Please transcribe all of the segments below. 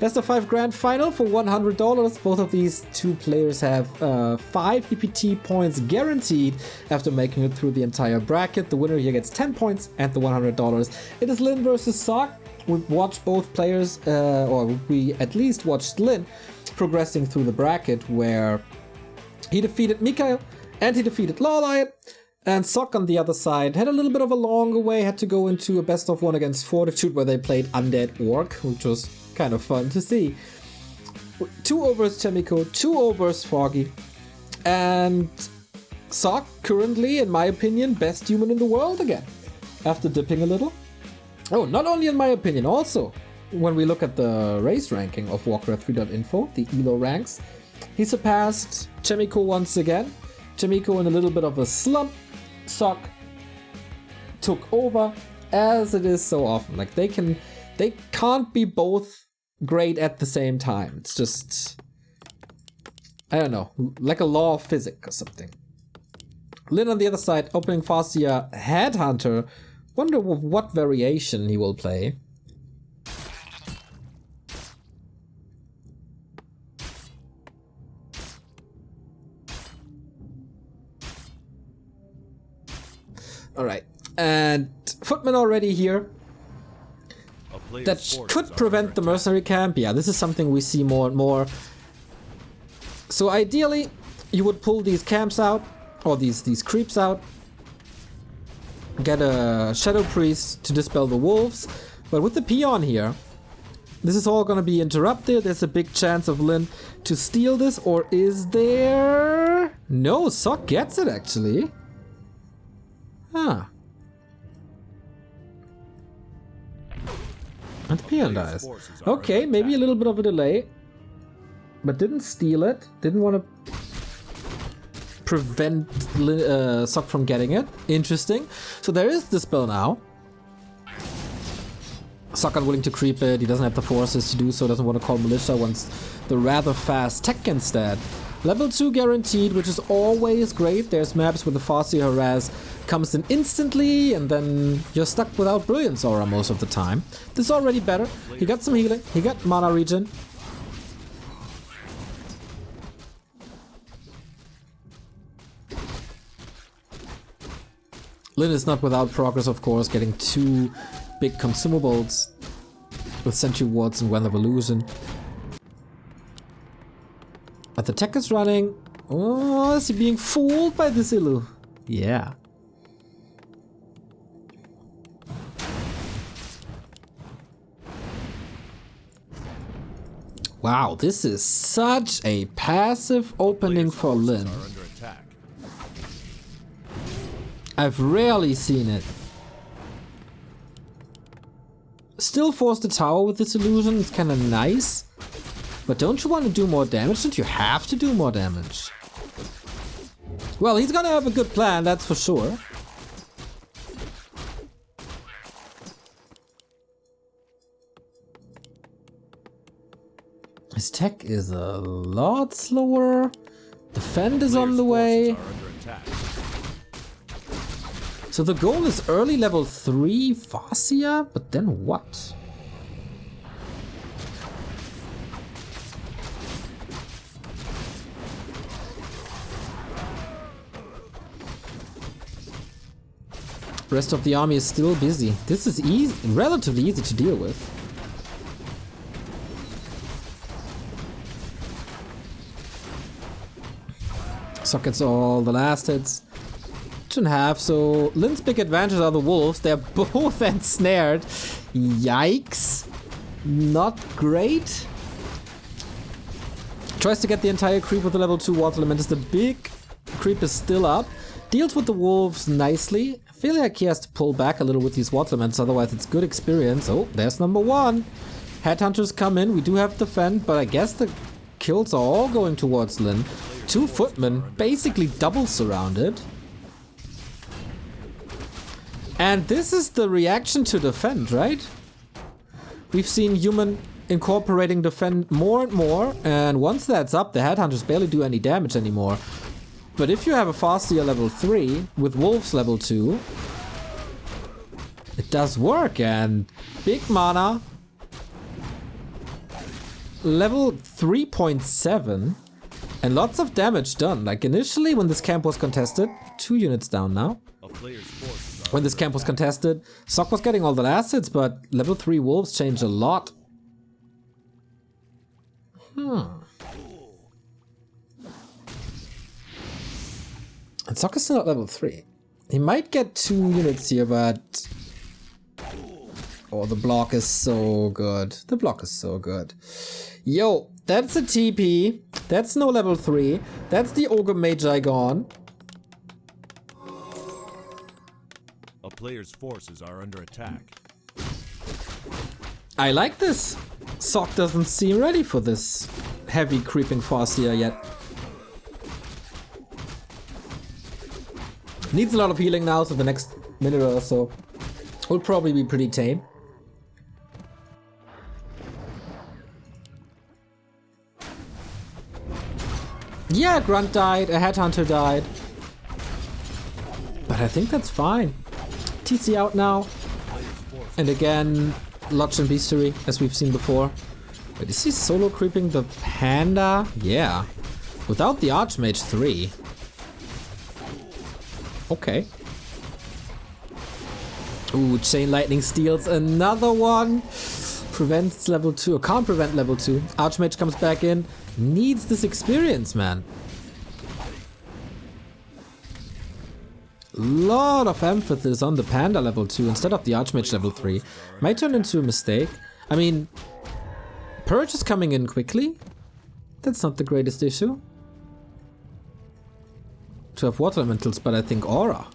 Best of 5 grand final for $100. Both of these two players have 5 EPT points guaranteed after making it through the entire bracket. The winner here gets 10 points and the $100. It is Lin versus Sock. We've watched both players, or we at least watched Lin progressing through the bracket, where he defeated Mikael and he defeated Lawlion. And Sock on the other side had a little bit of a longer way, had to go into a best of 1 against Fortitude where they played Undead Orc, which was kind of fun to see. 2 overs Chemico, 2 overs Foggy, and Sock currently, in my opinion, best human in the world again, after dipping a little. Oh, not only in my opinion, also when we look at the race ranking of Warcraft 3.info, the ELO ranks, he surpassed Chemico once again. Chemico in a little bit of a slump. Sock took over, as it is so often. Like they can't be both great at the same time. It's just, I don't know, like a law of physics or something. Lin on the other side, opening Farseer Headhunter. Wonder what variation he will play. Alright, and Footman already here. That could prevent the mercenary camp. Yeah, this is something we see more and more. So ideally, you would pull these camps out, or these creeps out. Get a Shadow Priest to dispel the wolves. But with the peon here, this is all gonna be interrupted. There's a big chance of Lin to steal this, or is there? No, Sock gets it actually. Huh. And the peon dies. Okay, maybe a little bit of a delay. But didn't steal it. Didn't want to prevent Sock from getting it. Interesting. So there is the spell now. Sock unwilling to creep it. He doesn't have the forces to do so. Doesn't want to call Militia. Wants the rather fast tech instead. Level 2 guaranteed, which is always great. There's maps where the Farseer Harass comes in instantly, and then you're stuck without Brilliance Aura most of the time. This is already better. He got some healing. He got mana regen. Lin is not without progress, of course, getting 2 big consumables with Sentry Wards and Weather of Illusion. But the tech is running. Oh, is he being fooled by this Illu? Yeah. Wow, this is such a passive opening for Lin. I've rarely seen it. Still force the tower with this illusion, it's kinda nice. But don't you want to do more damage? Don't you have to do more damage? Well, he's gonna have a good plan, that's for sure. His tech is a lot slower. Defend is on the way. So the goal is early level 3 Farseer, but then what? Rest of the army is still busy. This is easy, relatively easy to deal with. Sockets all the last hits. 2.5, so Lin's big advantage are the wolves. They're both ensnared. Yikes. Not great. Tries to get the entire creep with the level 2 water elementus. The big creep is still up. Deals with the wolves nicely. I feel like he has to pull back a little with these water elementals, otherwise it's good experience. Oh, there's number 1. Headhunters come in. We do have defend, but I guess the kills are all going towards Lin. 2 footmen, basically double surrounded. And this is the reaction to defend, right? We've seen human incorporating defend more and more, and once that's up, the headhunters barely do any damage anymore. But if you have a Farseer level 3 with wolves level 2, it does work, and big mana. level 3.7 and lots of damage done. Like initially when this camp was contested, 2 units down now. When this camp was contested, Sock was getting all the last hits, but level 3 wolves changed a lot. And Sock is still at level 3. He might get 2 units here, but... Oh, the block is so good. The block is so good. Yo, that's a TP. That's no level 3. That's the Ogre Magi gone. A player's forces are under attack. I like this. Sock doesn't seem ready for this heavy creeping Farseer yet. Needs a lot of healing now, so the next minute or so will probably be pretty tame. Yeah, Grunt died, a Headhunter died. But I think that's fine. TC out now. And again, Lodge and Beastery, as we've seen before. Wait, is he solo creeping the Panda? Yeah. Without the Archmage 3. Okay. Ooh, Chain Lightning steals another one. Prevents level 2, or can't prevent level 2. Archmage comes back in. Needs this experience, man. Lot of emphasis on the Panda level 2 instead of the Archmage level 3. Might turn into a mistake. I mean, Purge is coming in quickly. That's not the greatest issue. To have Water Elementals, but I think Aura.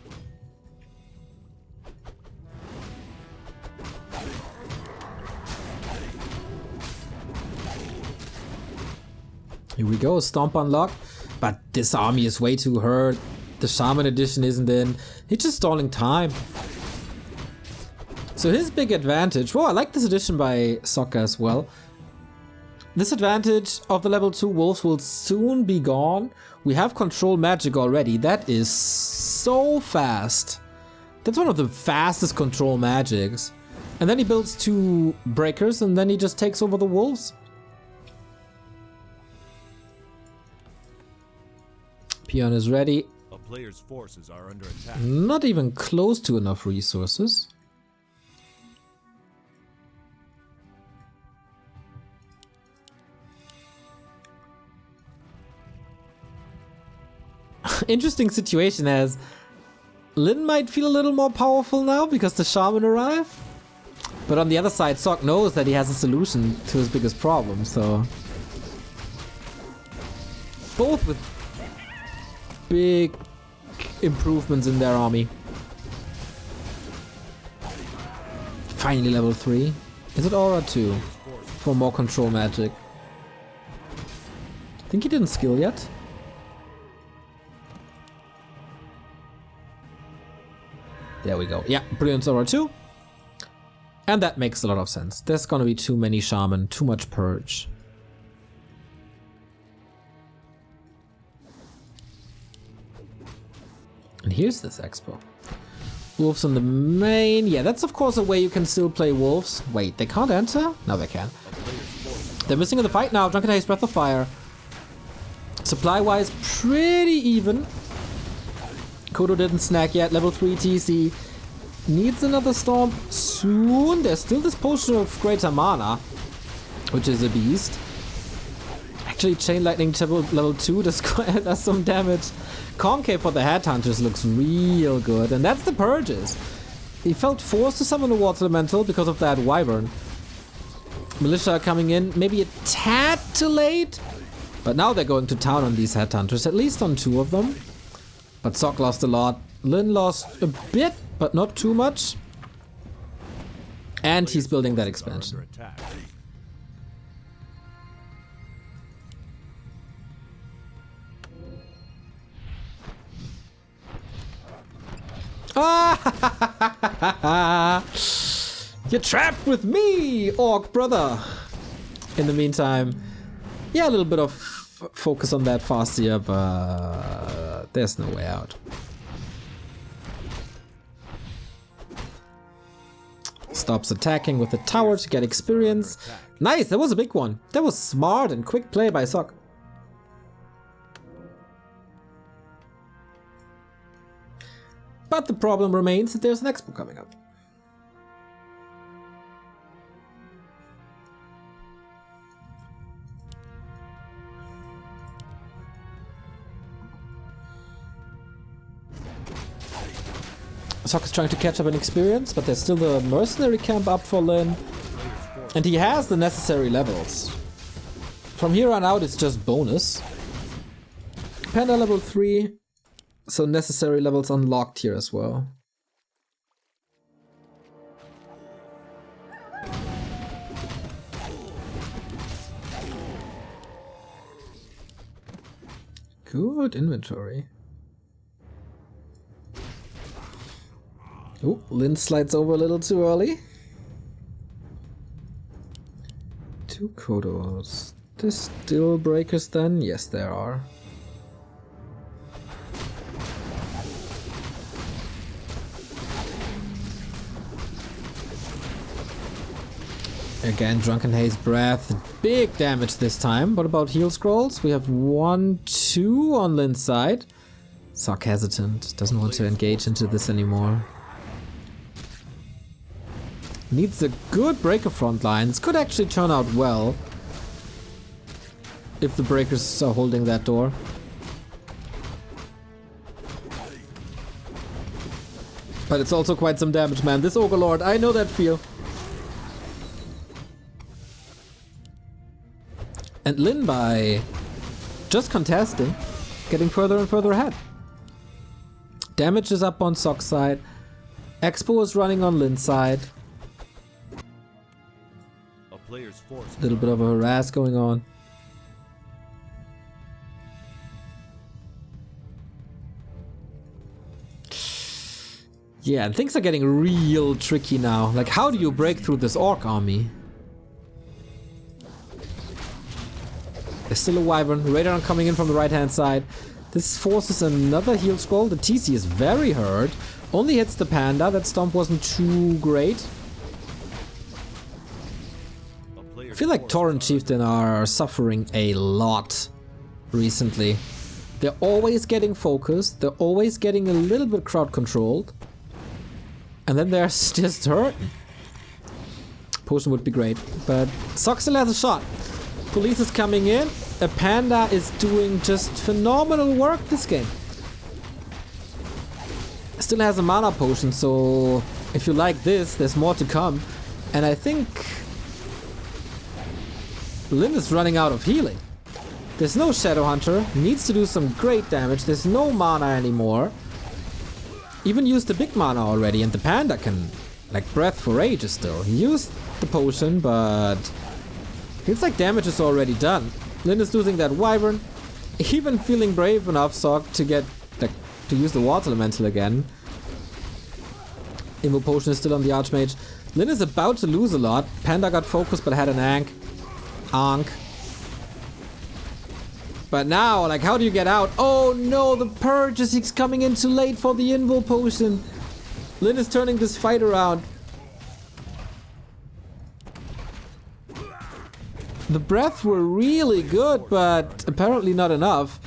Here we go, Stomp unlocked. But this army is way too hurt. The Shaman edition isn't in. He's just stalling time. So his big advantage... Whoa, I like this edition by Sokka as well. This advantage of the level 2 wolves will soon be gone. We have control magic already. That is so fast. That's one of the fastest control magics. And then he builds 2 breakers and then he just takes over the wolves. Peon is ready. A player's forces are under attack. Not even close to enough resources. Interesting situation, as Lin might feel a little more powerful now because the Shaman arrived. But on the other side, Sok knows that he has a solution to his biggest problem, so... Both with big improvements in their army. Finally level 3. Is it Aura 2? For more control magic. I think he didn't skill yet. There we go. Yeah, Brilliance Aura 2. And that makes a lot of sense. There's gonna be too many Shaman, too much Purge. And here's this expo. Wolves on the main. Yeah, that's of course a way you can still play wolves. Wait, they can't enter? No, they can. They're missing in the fight now. Drunken Haze, Breath of Fire. Supply-wise, pretty even. Kodo didn't snack yet. Level 3 TC. Needs another Storm soon. There's still this Potion of Greater Mana, which is a beast. Actually, Chain Lightning level 2 does some damage. Concave for the Headhunters looks real good, and that's the Purges. He felt forced to summon a Water Elemental because of that Wyvern. Militia coming in, maybe a tad too late, but now they're going to town on these Headhunters, at least on 2 of them. But Sok lost a lot. Lin lost a bit, but not too much. And he's building that expansion. You're trapped with me, Orc brother. In the meantime, yeah, a little bit of focus on that Farseer, but there's no way out. Stops attacking with the tower to get experience. Nice, that was a big one. That was smart and quick play by Sock. But the problem remains that there's an expo coming up. Sock is trying to catch up in experience, but there's still the mercenary camp up for Lin. And he has the necessary levels. From here on out, it's just bonus. Panda level 3, so necessary levels unlocked here as well. Good inventory. Oh, Lin slides over a little too early. 2 Kodos. There's still breakers then? Yes, there are. Again, Drunken Haze Breath. Big damage this time. What about heal scrolls? We have 1, 2 on Lin's side. Sock hesitant. Doesn't want to engage into this anymore. Needs a good breaker front line. This could actually turn out well if the breakers are holding that door. But it's also quite some damage, man. This Ogre Lord, I know that feel. And Lin, by just contesting, getting further and further ahead. Damage is up on Sock's side. Expo is running on Lin's side. A little bit of a harass going on. Yeah, and things are getting real tricky now. Like, how do you break through this orc army? There's still a Wyvern. Radar coming in from the right-hand side. This forces another heal scroll. The TC is very hurt. Only hits the Panda. That stomp wasn't too great. I feel like Torrent Chieftain are suffering a lot recently. They're always getting focused. They're always getting a little bit crowd controlled. And then they're just hurting. Potion would be great. But Sock still has a shot. Police is coming in. A Panda is doing just phenomenal work this game. Still has a mana potion, so if you like this, there's more to come. And I think Lin is running out of healing. There's no Shadow Hunter. Needs to do some great damage. There's no mana anymore. Even used the big mana already, and the Panda can, like, Breath for ages still. He used the potion, but feels like damage is already done. Lin is losing that Wyvern. Even feeling brave enough, Sock, to get, like, to use the Water Elemental again. Invo Potion is still on the Archmage. Lin is about to lose a lot. Panda got focused but had an Ankh. But now, like, how do you get out? Oh no, the Purge is coming in too late for the Invo Potion. Lin is turning this fight around. The breath were really good, but apparently not enough.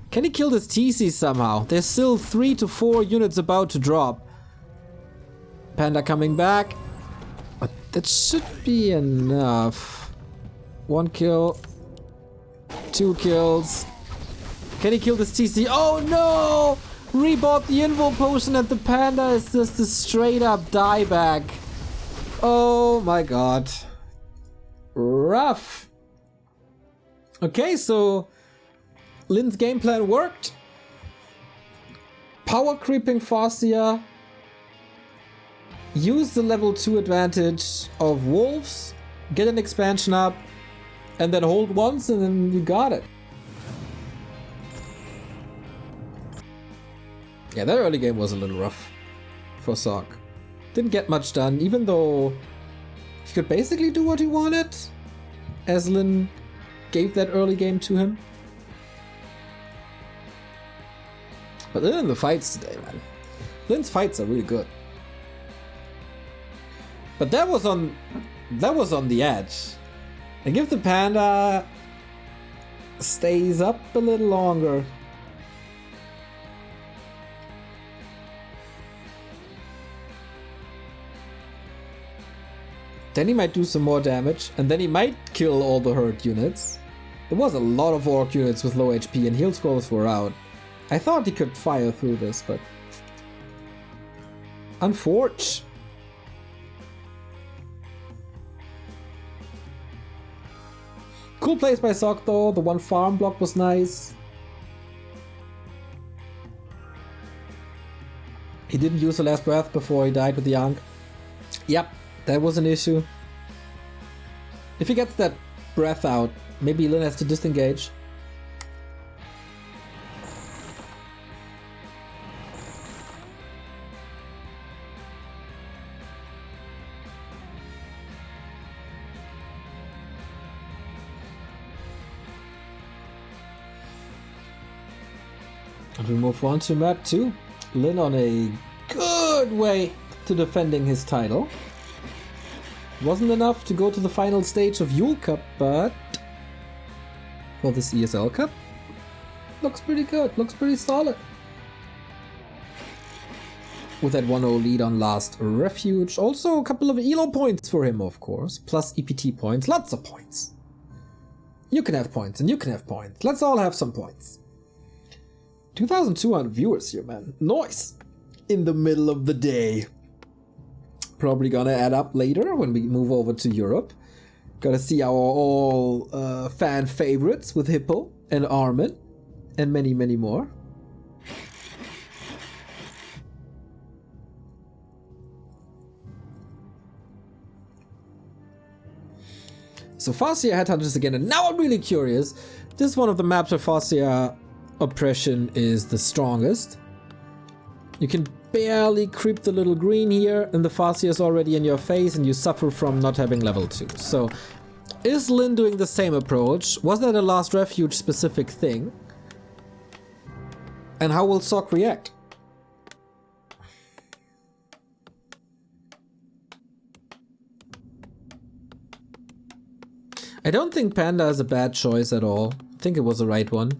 Can he kill this TC somehow? There's still 3 to 4 units about to drop. Panda coming back. But that should be enough. 1 kill. 2 kills. Can he kill this TC? Oh no! Rebought the Invo Potion and the Panda is just a straight up dieback. Oh my god. Rough. Okay, so Lin's game plan worked. Power creeping Farseer. Use the level 2 advantage of Wolves. Get an expansion up. And then hold once and then you got it. Yeah, that early game was a little rough for Sock. Didn't get much done, even though he could basically do what he wanted, as Lin gave that early game to him. But then in the fights today, man. Lin's fights are really good. But that was on the edge. And if the panda stays up a little longer. Then he might do some more damage, and then he might kill all the hurt units. There was a lot of orc units with low HP and heal scrolls were out. I thought he could fire through this, but... unfortunate. Cool plays by Sock though, the one farm block was nice. He didn't use the last breath before he died with the Ankh. Yep, that was an issue. If he gets that breath out, maybe Lin has to disengage. And we move on to map 2. Lin on a good way to defending his title. Wasn't enough to go to the final stage of Yule Cup, but for this ESL Cup, looks pretty good, looks pretty solid. With that 1-0 lead on Last Refuge. Also a couple of ELO points for him, of course. Plus EPT points, lots of points. You can have points and you can have points. Let's all have some points. 2,200 viewers here, man. Nice! In the middle of the day. Probably gonna add up later when we move over to Europe. Gotta see our all fan favorites with Hippo and Armin and many, many more. So Farseer Headhunters again, and now I'm really curious. This is one of the maps where Farseer oppression is the strongest. You can barely creep the little green here, and the Farseer is already in your face, and you suffer from not having level 2. So, is Lin doing the same approach? Was that a Last Refuge specific thing? And how will Sok react? I don't think Panda is a bad choice at all. I think it was the right one.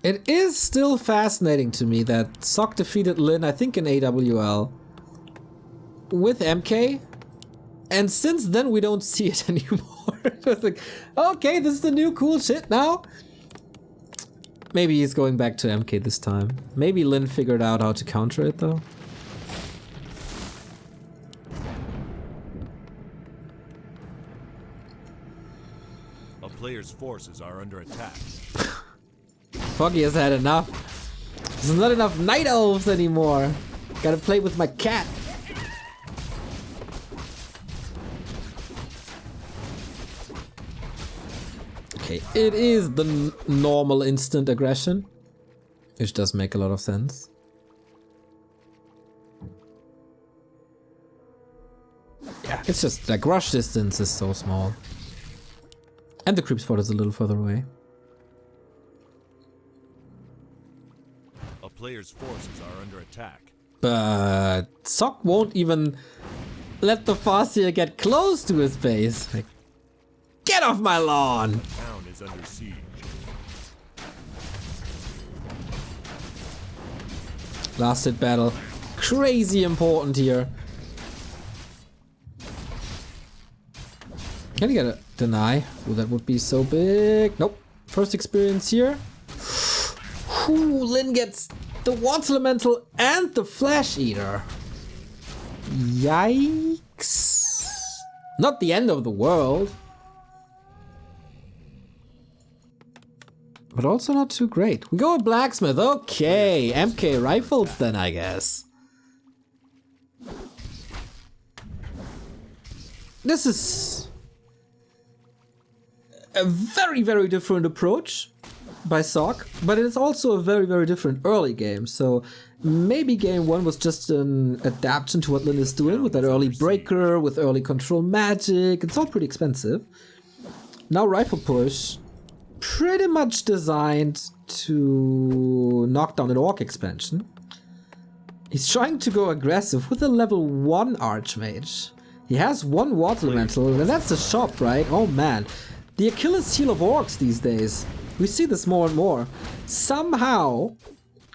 It is still fascinating to me that Sok defeated Lin, I think in AWL, with MK, and since then we don't see it anymore. It's like, okay, this is the new cool shit now. Maybe he's going back to MK this time. Maybe Lin figured out how to counter it though. A player's forces are under attack. Foggy has had enough. There's not enough night elves anymore. Gotta play with my cat. Okay, it is the normal instant aggression, which does make a lot of sense. Yeah, it's just like rush distance is so small. And the creep spot is a little further away. A player's forces are under attack. But Sok won't even let the Farseer get close to his base. Like, get off my lawn! The town is under siege. Last hit battle. Crazy important here. Can you get a deny? Oh, that would be so big. Nope. First experience here. Ooh, Lin gets the Water Elemental and the Flash Eater. Yikes. Not the end of the world. But also not too great. We go with Blacksmith. Okay, MK rifles then, I guess. This is a very, very different approach by Sok, but it's also a very, very different early game. So maybe game 1 was just an adaptation to what Lin is doing with that early breaker, with early control magic. It's all pretty expensive. Now Rifle Push, pretty much designed to knock down an Orc expansion. He's trying to go aggressive with a level 1 Archmage. He has 1 Water Elemental, and that's a shop, right? Oh man. The Achilles heel of Orcs these days. We see this more and more. Somehow,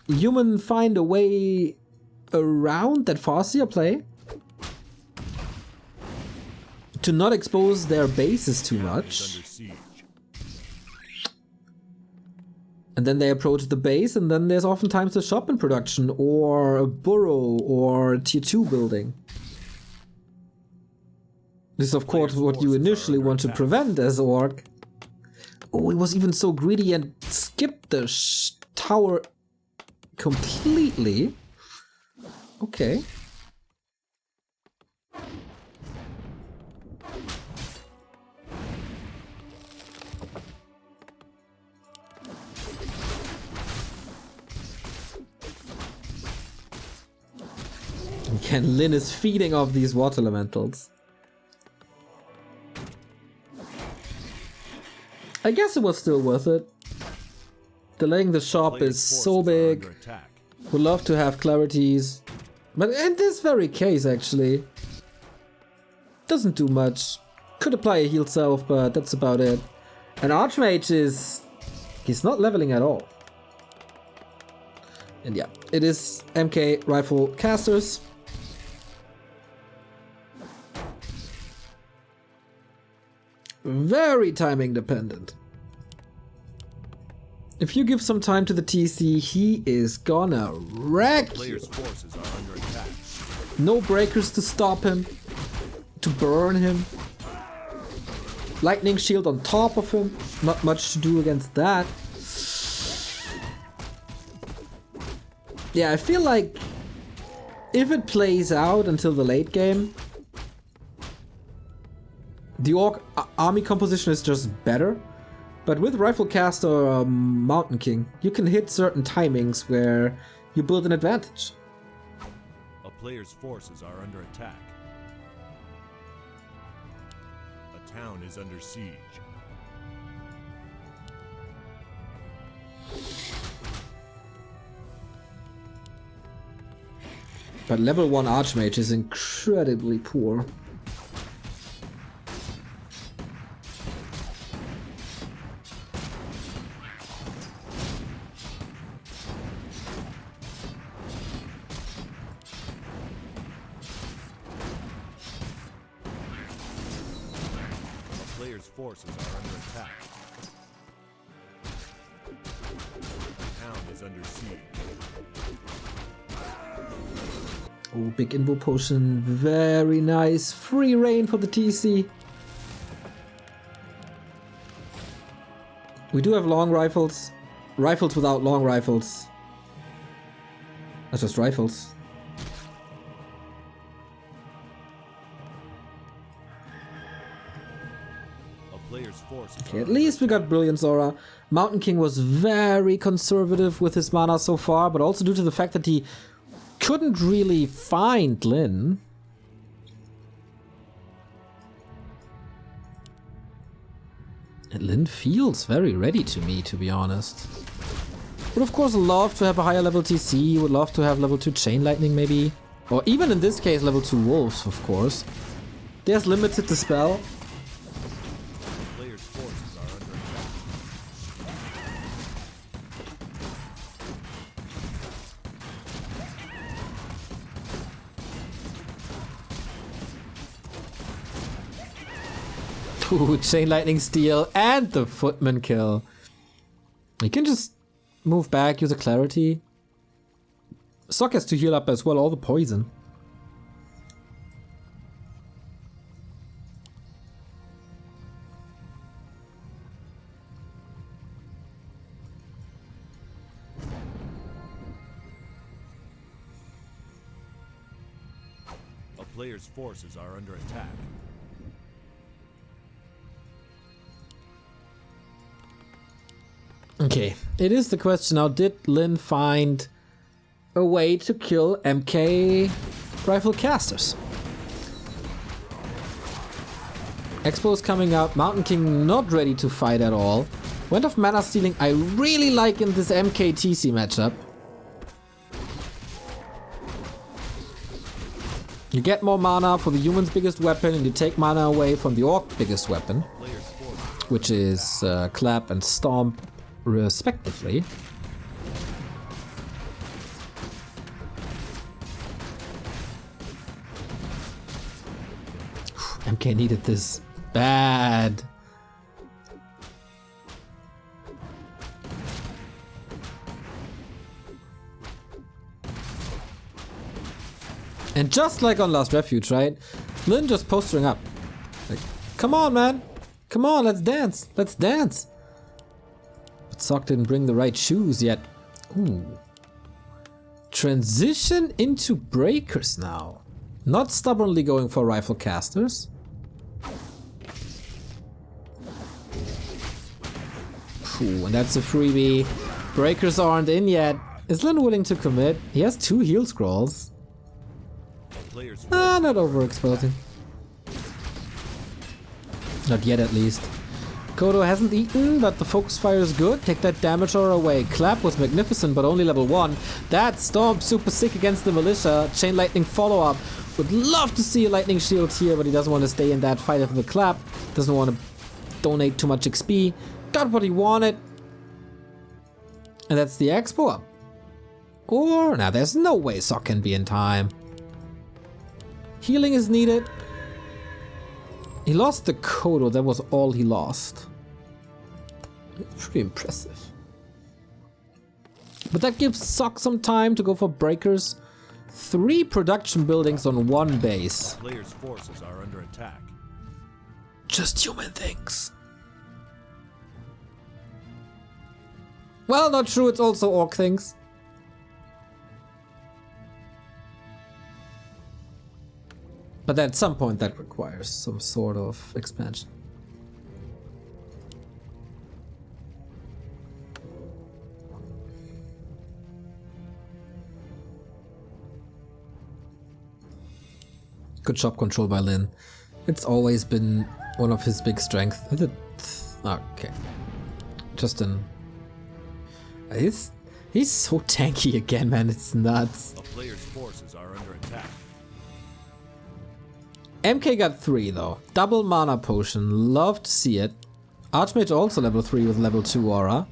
humans find a way around that Farseer play to not expose their bases too much. And then they approach the base, and then there's oftentimes a shop in production, or a burrow, or a tier 2 building. This is of course what you initially want to prevent as Orc. Oh, he was even so greedy and skipped the tower completely. Okay. Again, Lin is feeding off these water elementals. I guess it was still worth it. Delaying the shop is so big. Would love to have clarities. But in this very case, actually, doesn't do much. Could apply a heal self, but that's about it. An Archmage he's not leveling at all. And yeah, it is MK Rifle Casters. Very timing dependent. If you give some time to the TC, he is gonna wreck you. No breakers to stop him, to burn him. Lightning shield on top of him, not much to do against that. Yeah, I feel like if it plays out until the late game, the Orc army composition is just better, but with Rifle Caster or Mountain King, you can hit certain timings where you build an advantage. A player's forces are under attack. A town is under siege. But level 1 Archmage is incredibly poor. Forces are under attack. The town is under siege. Oh, big Invo Potion. Very nice. Free reign for the TC. We do have long rifles. Rifles without long rifles. That's just rifles. Okay, at least we got Brilliance Aura. Mountain King was very conservative with his mana so far, but also due to the fact that he couldn't really find Lin. And Lin feels very ready to me, to be honest. Would of course love to have a higher level TC, would love to have level 2 Chain Lightning maybe. Or even in this case level 2 Wolves, of course. There's limited to spell. Ooh, Chain Lightning Steal and the Footman kill. You can just move back, use a Clarity. Sock has to heal up as well, all the poison. A player's forces are under attack. Okay, it is the question now, did Lin find a way to kill MK Rifle Casters? Expo's coming up. Mountain King not ready to fight at all. Wind of Mana Stealing I really like in this MKTC matchup. You get more mana for the human's biggest weapon and you take mana away from the orc biggest weapon, which is Clap and Stomp respectively. MK needed this bad. And just like on Last Refuge, right? Lin just postering up. Like, come on, man. Come on, let's dance. Let's dance. But Sock didn't bring the right shoes yet. Ooh. Transition into breakers now. Not stubbornly going for rifle casters. Ooh, and that's a freebie. Breakers aren't in yet. Is Lin willing to commit? He has 2 heal scrolls. Ah, not overexposing. Not yet, at least. Kodo hasn't eaten, but the focus fire is good. Take that damage aura away. Clap was magnificent, but only level 1. That Stomp super sick against the militia. Chain lightning follow-up. Would love to see a lightning shield here, but he doesn't want to stay in that fight with the Clap. Doesn't want to donate too much XP. Got what he wanted. And that's the expo up. Or, now there's no way Sock can be in time. Healing is needed. He lost the Kodo, that was all he lost. Pretty impressive. But that gives Sock some time to go for breakers. 3 production buildings on 1 base. Players' forces are under attack. Just human things. Well, not true, it's also orc things. But at some point that requires some sort of expansion. Good shop control by Lin. It's always been one of his big strengths. Is it? Okay. Justin. He's so tanky again, man. It's nuts. A player's forces are under attack. MK got 3 though. Double mana potion. Love to see it. Archmage also level 3 with level 2 aura.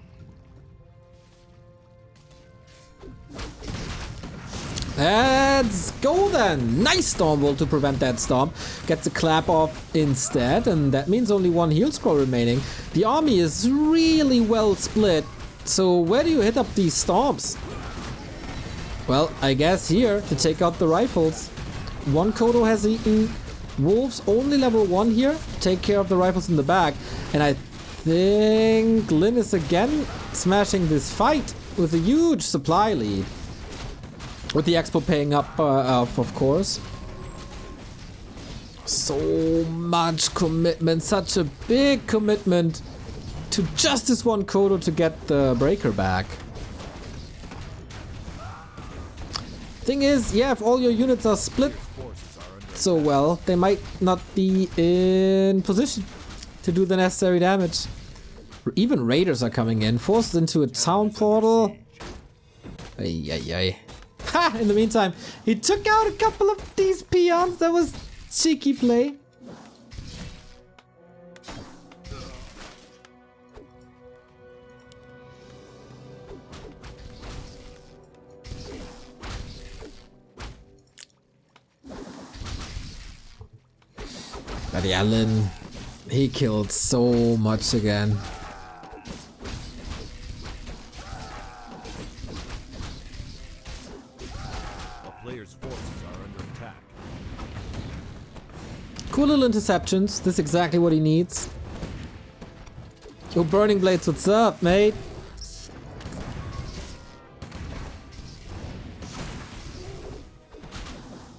Let's go then! Nice Stormbolt to prevent that Stomp. Gets a Clap off instead, and that means only 1 heal scroll remaining. The army is really well split. So where do you hit up these Stomps? Well, I guess here to take out the rifles. 1 Kodo has eaten. Wolves only level 1 here. Take care of the rifles in the back. And I think Lin is again smashing this fight with a huge supply lead. With the expo paying up, of course. So much commitment, such a big commitment to just this 1 Kodo to get the breaker back. Thing is, yeah, if all your units are split so well, they might not be in position to do the necessary damage. Even raiders are coming in, forced into a town portal. Ay, ay, ay. Ha! In the meantime, he took out a couple of these peons. That was cheeky play. But yeah, Lin, he killed so much again. Cool little interceptions. This is exactly what he needs. Yo, Burning Blades, what's up, mate?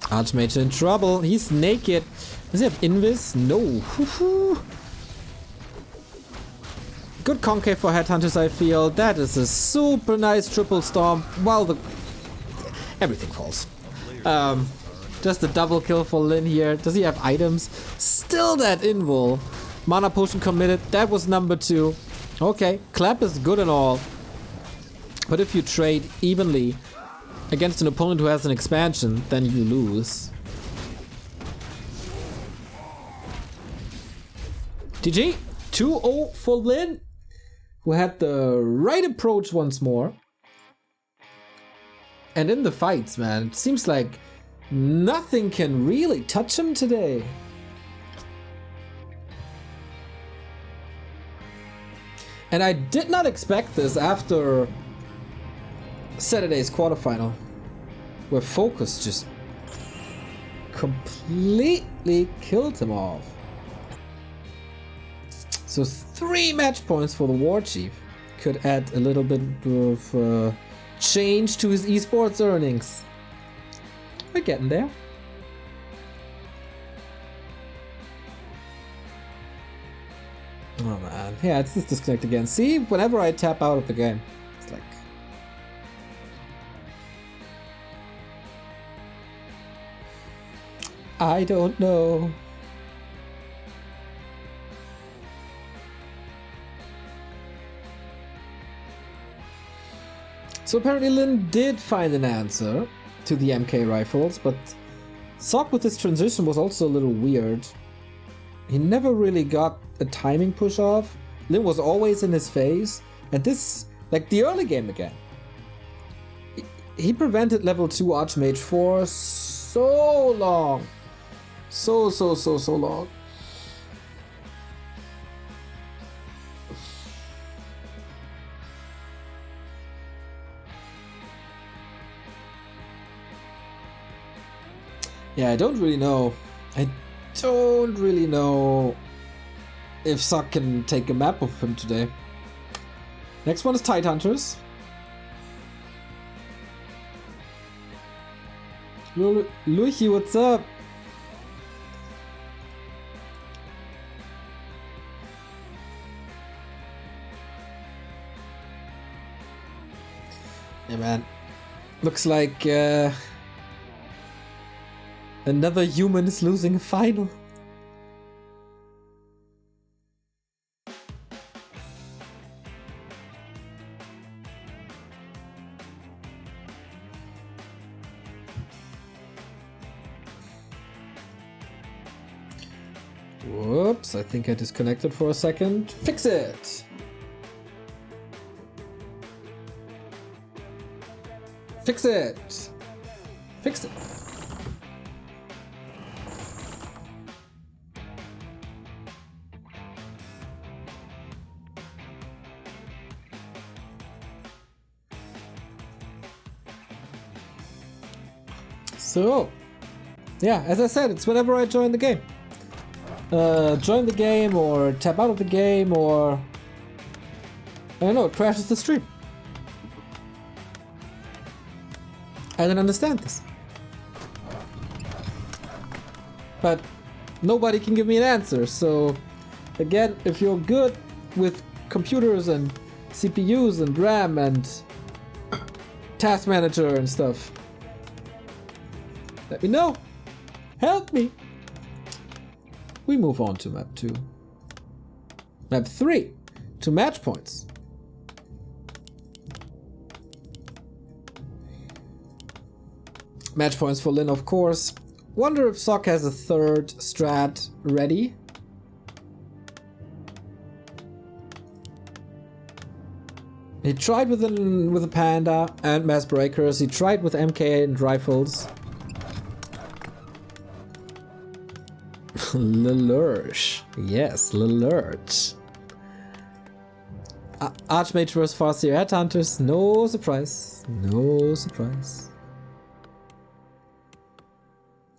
Archmage in trouble. He's naked. Does he have Invis? No. Good concave for Headhunters, I feel. That is a super nice triple storm. Well, everything falls. Just a double kill for Lin here. Does he have items? Still that invul. Mana potion committed. That was number 2. Okay, clap is good and all. But if you trade evenly against an opponent who has an expansion, then you lose. GG. 2-0 for Lin, who had the right approach once more. And in the fights, man, it seems like nothing can really touch him today. And I did not expect this after Saturday's quarterfinal, where Focus just completely killed him off. So 3 match points for the War Chief could add a little bit of change to his esports earnings. We're getting there. Oh man, yeah, it's just disconnect again. See, whenever I tap out of the game, it's like... I don't know. So apparently Lin did find an answer to the MK rifles, but Sock with his transition was also a little weird. He never really got a timing push off. Lin was always in his face, and this, like the early game again, he prevented level 2 Archmage for so long. So long. Yeah, I don't really know if Sock can take a map of him today. Next one is Tidehunters. Luchi, what's up? Yeah, man. Looks like another human is losing a final. Whoops, I think I disconnected for a second. Fix it! Fix it! Fix it! So, yeah, as I said, it's whenever I join the game. Join the game or tap out of the game or... I don't know, it crashes the stream. I don't understand this. But nobody can give me an answer, so... Again, if you're good with computers and CPUs and RAM and task manager and stuff, let me know. Help me. We move on to map 2. Map 3. 2 match points. Match points for Lin, of course. Wonder if Sock has a third strat ready. He tried with a Panda and Mass Breakers. He tried with MK and rifles. Lurch. Yes, Lurch. Archmage vs Farseer Headhunters. No surprise. No surprise.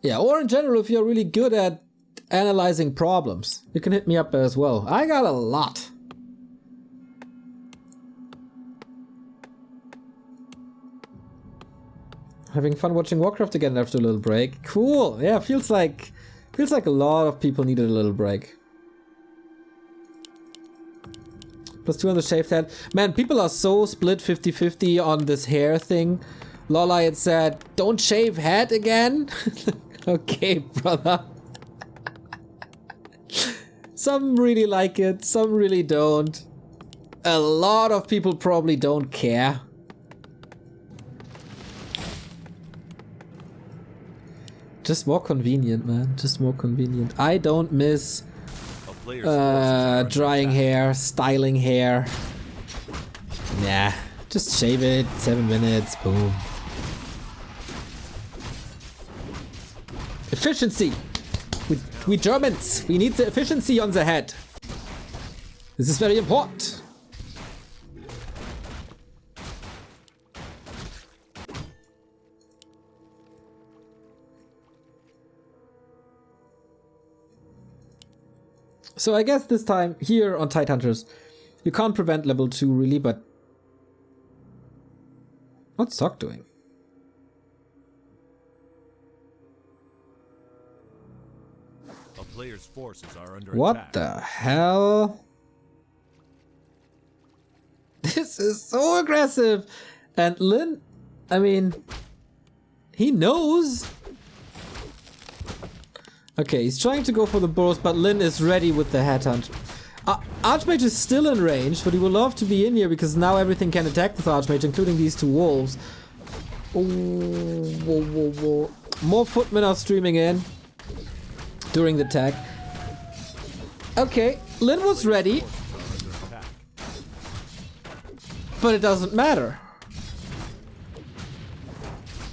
Yeah, or in general, if you're really good at analyzing problems, you can hit me up as well. I got a lot. Having fun watching Warcraft again after a little break. Cool. Yeah, feels like a lot of people needed a little break. +2 on the shaved head. Man, people are so split 50-50 on this hair thing. Lola had said, don't shave head again. Okay, brother. Some really like it, some really don't. A lot of people probably don't care. Just more convenient, man. Just more convenient. I don't miss drying hair, styling hair. Nah, just shave it, 7 minutes, boom. Efficiency! We Germans, we need the efficiency on the head. This is very important. So I guess this time, here on Tidehunters, you can't prevent level 2 really, but... What's Sock doing? A player's forces are under What attack. the hell? This is so aggressive! And Lin, I mean... He knows! Okay, he's trying to go for the burst, but Lin is ready with the headhunt. Archmage is still in range, but he would love to be in here because now everything can attack with Archmage, including these two wolves. Oh, whoa, whoa, whoa. More footmen are streaming in during the attack. Okay, Lin was ready, but it doesn't matter.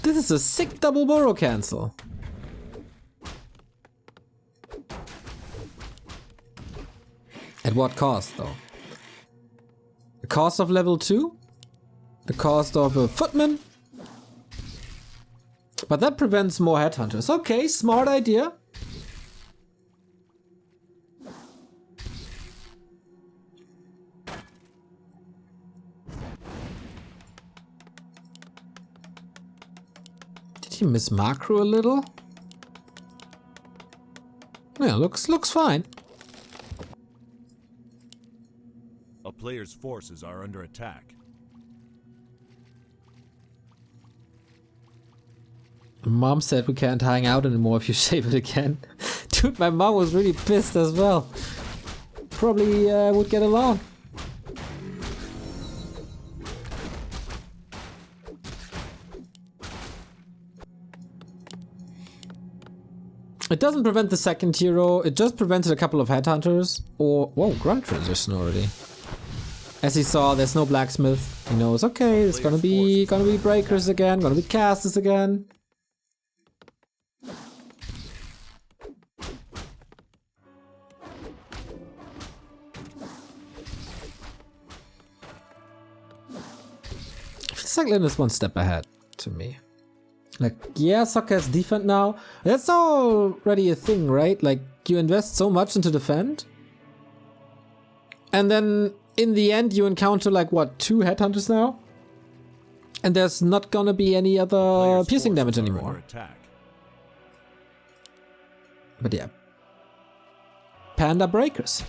This is a sick double burrow cancel. At what cost, though? The cost of level 2? The cost of a footman? But that prevents more headhunters. Okay, smart idea. Did he miss macro a little? Yeah, looks fine. A player's forces are under attack. Mom said we can't hang out anymore if you shave it again. Dude, my mom was really pissed as well. Probably would get along. It doesn't prevent the second hero, it just prevented a couple of headhunters. Or, whoa, grunt transition already. As he saw, there's no blacksmith. He knows, okay, it's gonna be breakers again, gonna be casters again. Feels like Lin is one step ahead to me. Like, yeah, Soccer has defend now. That's already a thing, right? Like, you invest so much into defend. And then, in the end, you encounter, like, what, 2 headhunters now? And there's not gonna be any other piercing damage anymore. But yeah. Panda breakers.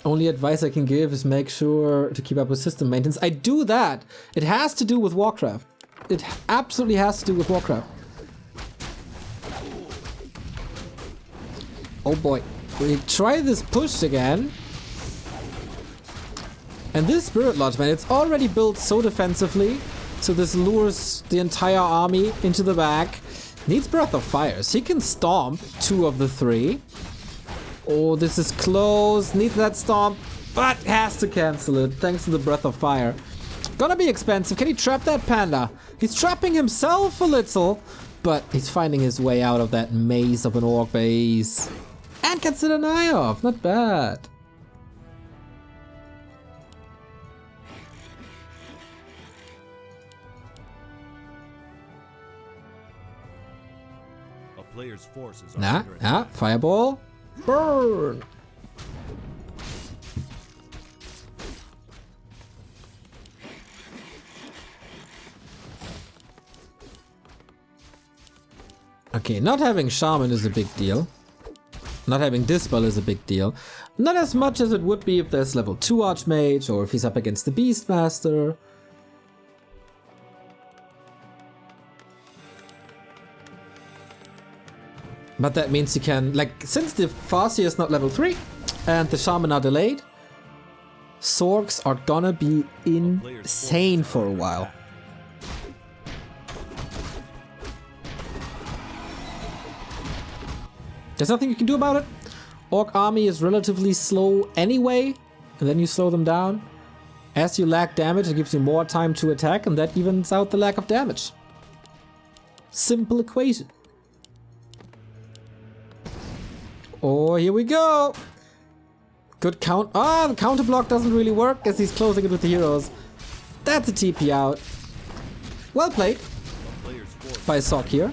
Only advice I can give is make sure to keep up with system maintenance. I do that. It has to do with Warcraft. It absolutely has to do with Warcraft. Oh boy. We try this push again. And this Spirit Lodge, man, it's already built so defensively. So this lures the entire army into the back. Needs Breath of Fire. So he can stomp 2 of the 3. Oh, this is close. Needs that stomp, but has to cancel it thanks to the Breath of Fire. Gonna be expensive. Can he trap that panda? He's trapping himself a little, but he's finding his way out of that maze of an orc base. And gets it an eye off. Not bad. A player's forces are under attack. Fireball. Burn! Okay, not having Shaman is a big deal. Not having Dispel is a big deal. Not as much as it would be if there's level 2 Archmage or if he's up against the Beastmaster. But that means you can, like, since the Farseer is not level 3 and the Shaman are delayed, Sorks are gonna be insane for a while. There's nothing you can do about it. Orc army is relatively slow anyway, and then you slow them down. As you lack damage, it gives you more time to attack, and that evens out the lack of damage. Simple equation. Oh, here we go! Good count. Ah, the counter block doesn't really work as he's closing it with the heroes. That's a TP out. Well played by Sok here.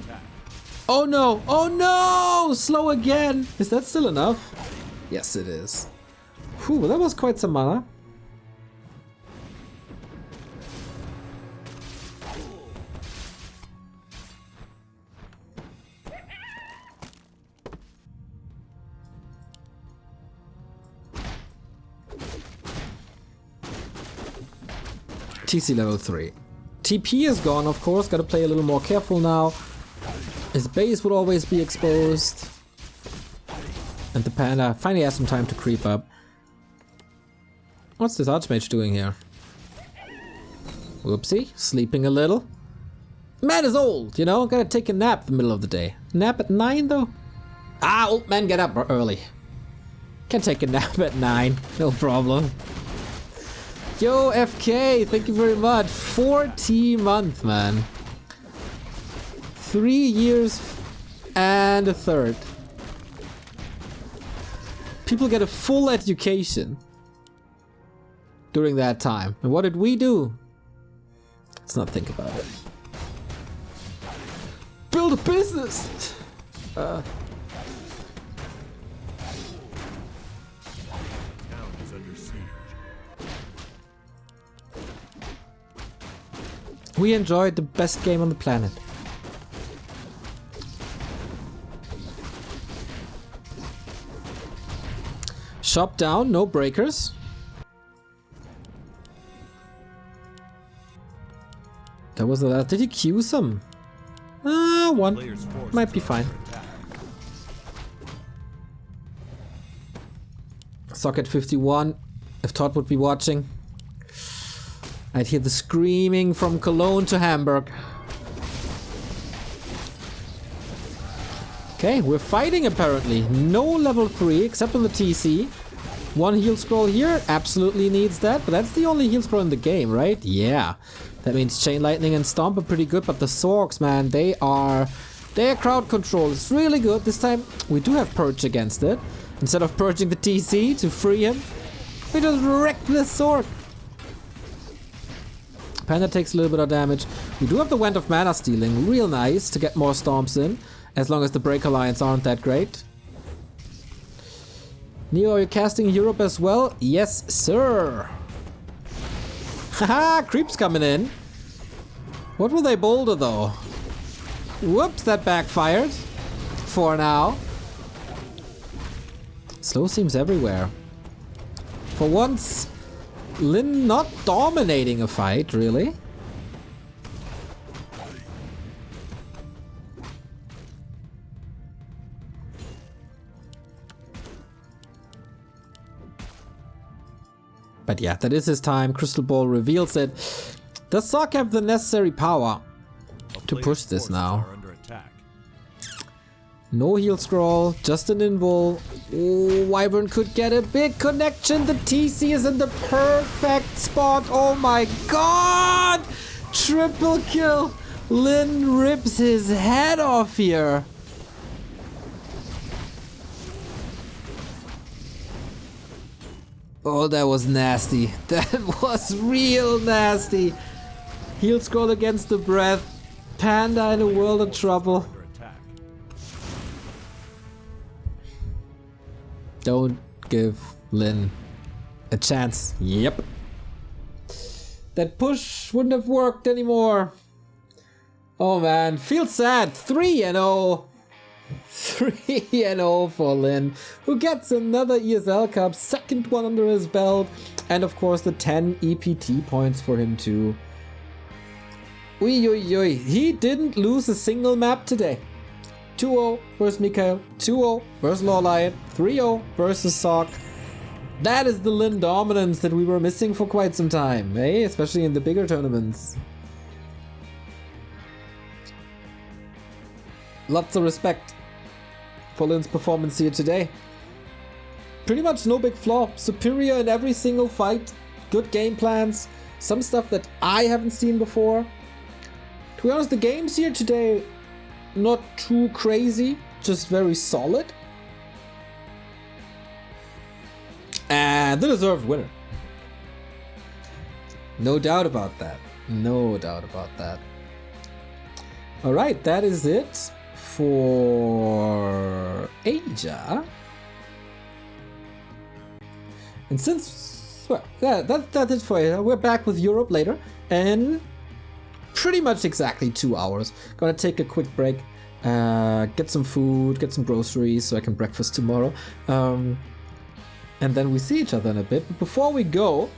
Oh no! Oh no! Slow again! Is that still enough? Yes, it is. Whew, that was quite some mana. TC level 3. TP is gone, of course. Gotta play a little more careful now. His base would always be exposed. And the panda finally has some time to creep up. What's this Archmage doing here? Whoopsie, sleeping a little. Man is old, you know, gotta take a nap in the middle of the day. Nap at 9 though? Ah, old man get up early. Can take a nap at 9, no problem. Yo, FK, thank you very much. 40 month, man. 3 years and a third. People get a full education during that time. And what did we do? Let's not think about it. Build a business! We enjoyed the best game on the planet. Shop down, no breakers. That was a lot. Did he queue some? One. Might be fine. Socket 51. If Todd would be watching, I'd hear the screaming from Cologne to Hamburg. Okay, we're fighting apparently. No level 3 except on the TC. One heal scroll here, absolutely needs that, but that's the only heal scroll in the game, right? Yeah. That means Chain Lightning and Stomp are pretty good, but the Sorks, man, their crowd control is really good. This time we do have Purge against it. Instead of purging the TC to free him, we just wrecked the Sork. Panda takes a little bit of damage. We do have the Wand of Mana Stealing, real nice to get more Stomps in, as long as the Break Alliance aren't that great. Neo, are you casting Europe as well? Yes, sir. Haha, creeps coming in. What will they boulder though? Whoops, that backfired. For now. Slow seems everywhere. For once, Lin not dominating a fight, really. But yeah, that is his time. Crystal Ball reveals it. Does Sok have the necessary power to push this now? No heal scroll, just an invul. Oh, Wyvern could get a big connection. The TC is in the perfect spot. Oh my god! Triple kill. Lin rips his head off here. Oh, that was nasty. That was real nasty. Heal scroll against the breath. Panda in a world of trouble. Don't give Lin a chance. Yep. That push wouldn't have worked anymore. Oh man, feels sad. 3-0. 3-0 for Lin, who gets another ESL Cup, second one under his belt, and of course the 10 EPT points for him too. Ui, he didn't lose a single map today. 2-0 versus Mikael, 2-0 versus Lawlight, 3-0 versus Sock. That is the Lin dominance that we were missing for quite some time, eh? Especially in the bigger tournaments. Lots of respect for Lin's performance here today. Pretty much no big flaw. Superior in every single fight. Good game plans. Some stuff that I haven't seen before. To be honest, the games here today, not too crazy, just very solid. And the deserved winner. No doubt about that. No doubt about that. Alright, that is it for Asia. And since, well, yeah, that's it for Asia. We're back with Europe later. And pretty much exactly 2 hours. Gonna take a quick break, get some food, get some groceries so I can breakfast tomorrow. And then we see each other in a bit. But before we go,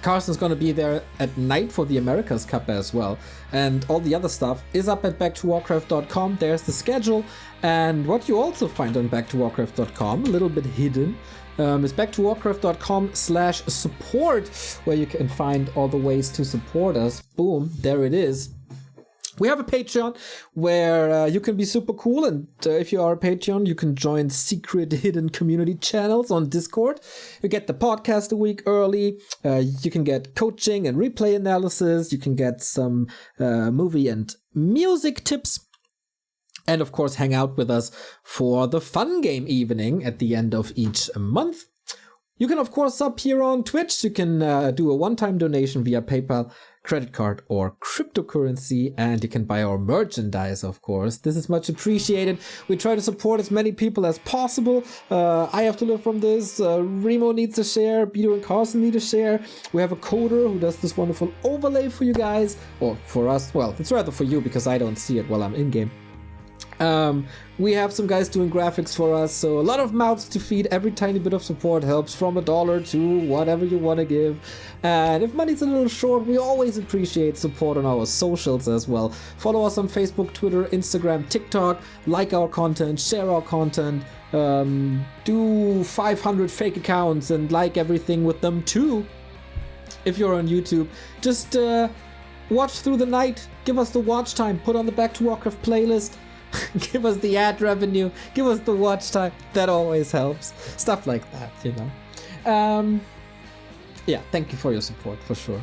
Carson's gonna be there at night for the Americas Cup as well. And all the other stuff is up at backtowarcraft.com. There's the schedule. And what you also find on backtowarcraft.com, a little bit hidden, is backtowarcraft.com/support, where you can find all the ways to support us. Boom, there it is. We have a Patreon where you can be super cool, and if you are a Patreon, you can join secret hidden community channels on Discord. You get the podcast a week early, you can get coaching and replay analysis, you can get some movie and music tips, and of course hang out with us for the fun game evening at the end of each month. You can of course sub here on Twitch. You can do a one-time donation via PayPal, credit card, or cryptocurrency, and you can buy our merchandise, of course. This is much appreciated. We try to support as many people as possible. I have to live from this. Remo needs a share. Bido and Carson need a share. We have a coder who does this wonderful overlay for you guys, or for us. Well, it's rather for you because I don't see it while I'm in-game. We have some guys doing graphics for us, so a lot of mouths to feed. Every tiny bit of support helps, from $1 to whatever you want to give. And if money's a little short, we always appreciate support on our socials as well. Follow us on Facebook, Twitter, Instagram, TikTok. Like our content, share our content. Do 500 fake accounts and like everything with them too. If you're on YouTube, just watch through the night. Give us the watch time. Put on the Back to Warcraft playlist. Give us the ad revenue, give us the watch time. That always helps. Stuff like that, you know. Yeah, thank you for your support, for sure.